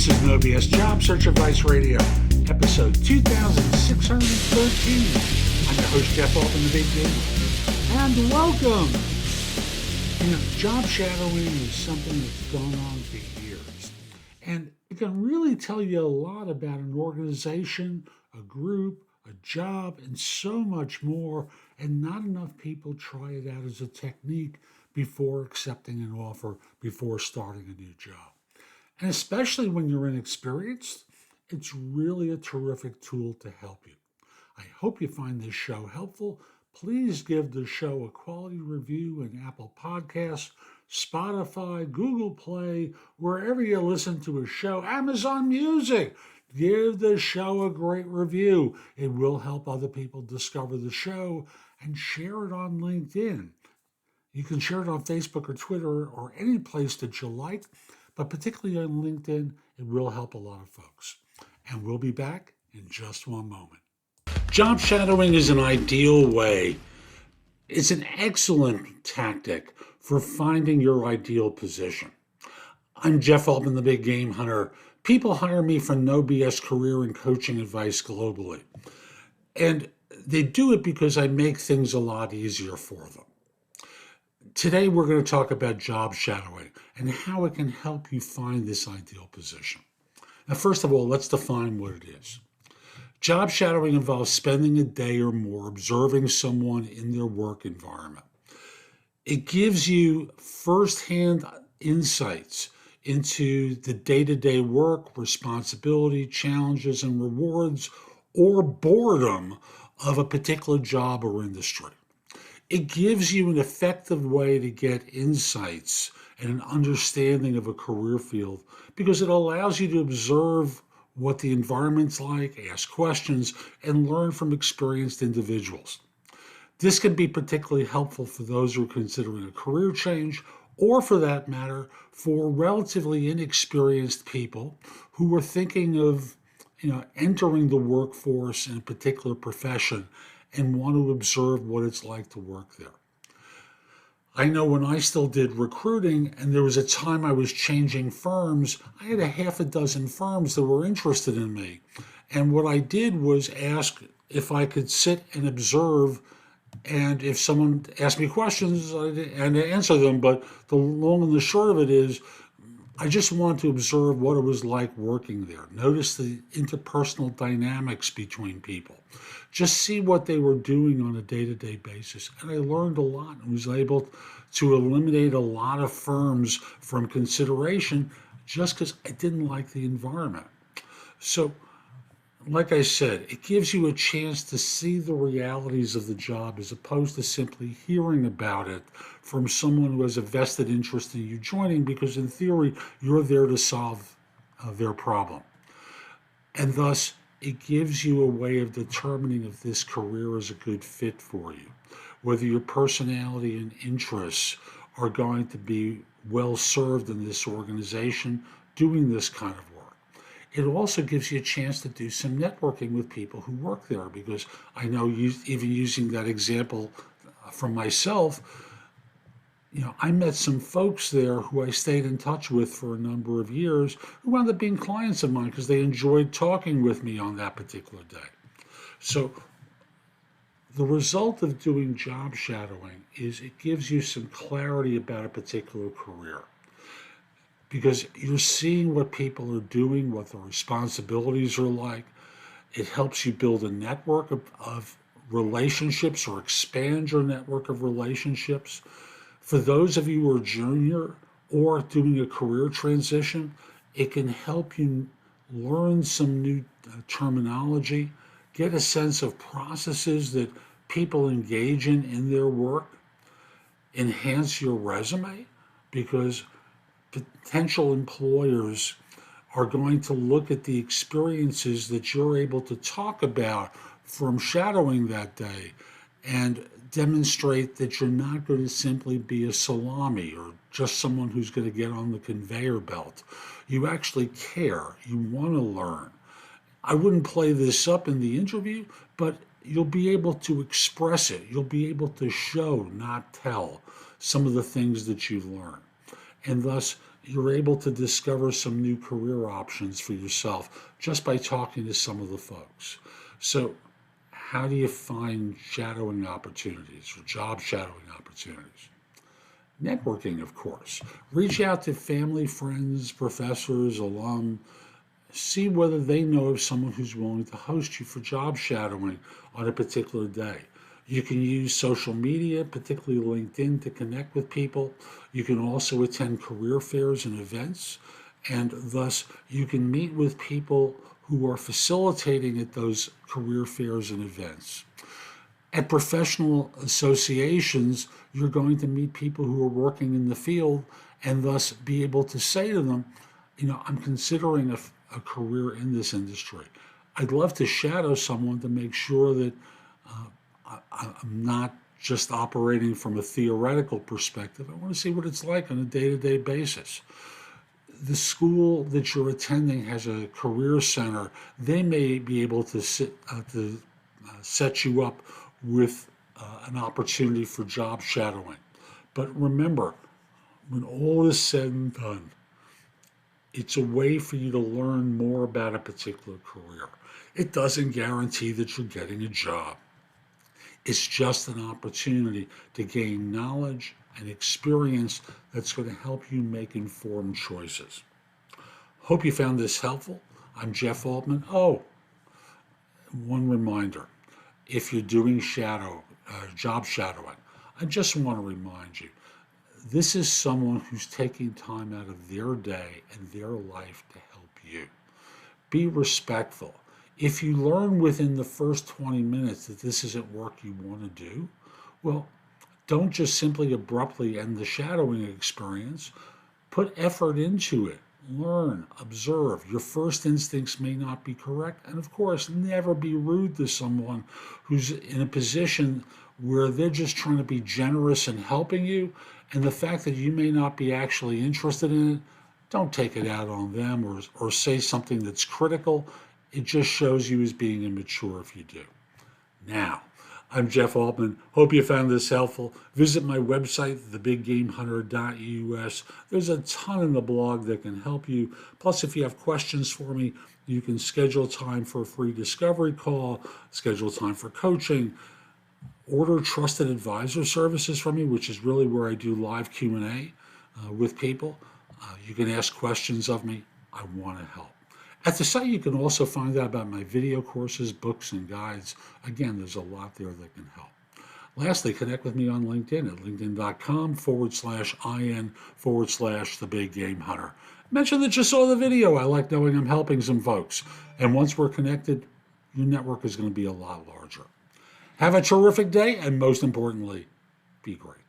This is No BS Job Search Advice Radio, episode 2613. I'm your host, Jeff Altman, the Big Game, and welcome. Job shadowing is something that's gone on for years, and it can really tell you a lot about an organization, a group, a job, and so much more, and not enough people try it out as a technique before accepting an offer, before starting a new job. And especially when you're inexperienced, it's really a terrific tool to help you. I hope you find this show helpful. Please give the show a quality review in Apple Podcasts, Spotify, Google Play, wherever you listen to a show, Amazon Music. Give the show a great review. It will help other people discover the show, and share it on LinkedIn. You can share it on Facebook or Twitter or any place that you like, but particularly on LinkedIn, it will help a lot of folks. And we'll be back in just one moment. Job shadowing is an ideal way. It's an excellent tactic for finding your ideal position. I'm Jeff Altman, the Big Game Hunter. People hire me for no BS career and coaching advice globally. And they do it because I make things a lot easier for them. Today, we're going to talk about job shadowing and how it can help you find this ideal position. Now, first of all, let's define what it is. Job shadowing involves spending a day or more observing someone in their work environment. It gives you firsthand insights into the day-to-day work, responsibility, challenges, and rewards, or boredom of a particular job or industry. It gives you an effective way to get insights and an understanding of a career field because it allows you to observe what the environment's like, ask questions, and learn from experienced individuals. This can be particularly helpful for those who are considering a career change, or for that matter, for relatively inexperienced people who are thinking of entering the workforce in a particular profession and want to observe what it's like to work there. I know when I still did recruiting and there was a time I was changing firms, I had a half a dozen firms that were interested in me. And what I did was ask if I could sit and observe, and if someone asked me questions, and answer them. But the long and the short of it is, I just wanted to observe what it was like working there. Notice the interpersonal dynamics between people. Just see what they were doing on a day-to-day basis. And I learned a lot and was able to eliminate a lot of firms from consideration just because I didn't like the environment. So, like I said, it gives you a chance to see the realities of the job as opposed to simply hearing about it from someone who has a vested interest in you joining, because in theory, you're there to solve their problem. And thus, it gives you a way of determining if this career is a good fit for you, whether your personality and interests are going to be well served in this organization doing this kind of work. It also gives you a chance to do some networking with people who work there, because I know, even using that example from myself, I met some folks there who I stayed in touch with for a number of years who wound up being clients of mine because they enjoyed talking with me on that particular day. So the result of doing job shadowing is it gives you some clarity about a particular career, because you're seeing what people are doing, what the responsibilities are like. It helps you build a network of relationships, or expand your network of relationships. For those of you who are junior or doing a career transition, it can help you learn some new terminology, get a sense of processes that people engage in their work, enhance your resume, because potential employers are going to look at the experiences that you're able to talk about from shadowing that day and demonstrate that you're not going to simply be a salami or just someone who's going to get on the conveyor belt. You actually care. You want to learn. I wouldn't play this up in the interview, but you'll be able to express it. You'll be able to show, not tell, some of the things that you've learned. and thus you're able to discover some new career options for yourself just by talking to some of the folks. So, how do you find shadowing opportunities or job shadowing opportunities? Networking, of course. Reach out to family, friends, professors, alum. See whether they know of someone who's willing to host you for job shadowing on a particular day. You can use social media, particularly LinkedIn, to connect with people. You can also attend career fairs and events, and thus you can meet with people who are facilitating at those career fairs and events. At professional associations, you're going to meet people who are working in the field and thus be able to say to them, I'm considering a career in this industry. I'd love to shadow someone to make sure that I'm not just operating from a theoretical perspective. I want to see what it's like on a day-to-day basis. The school that you're attending has a career center. They may be able to set you up with an opportunity for job shadowing. But remember, when all is said and done, it's a way for you to learn more about a particular career. It doesn't guarantee that you're getting a job. It's just an opportunity to gain knowledge and experience that's going to help you make informed choices. Hope you found this helpful. I'm Jeff Altman. Oh, one reminder. If you're doing job shadowing, I just want to remind you, this is someone who's taking time out of their day and their life to help you. Be respectful. If you learn within the first 20 minutes that this isn't work you want to do, well, don't just simply abruptly end the shadowing experience. Put effort into it. Learn, observe. Your first instincts may not be correct. And of course, never be rude to someone who's in a position where they're just trying to be generous and helping you. And the fact that you may not be actually interested in it, don't take it out on them or say something that's critical. It just shows you as being immature if you do. Now, I'm Jeff Altman. Hope you found this helpful. Visit my website, thebiggamehunter.us. There's a ton in the blog that can help you. Plus, if you have questions for me, you can schedule time for a free discovery call, schedule time for coaching, order trusted advisor services from me, which is really where I do live Q&A with people. You can ask questions of me. I want to help. At the site, you can also find out about my video courses, books, and guides. Again, there's a lot there that can help. Lastly, connect with me on LinkedIn at linkedin.com/IN/The Big Game Hunter. Mention that you saw the video. I like knowing I'm helping some folks. And once we're connected, your network is going to be a lot larger. Have a terrific day, and most importantly, be great.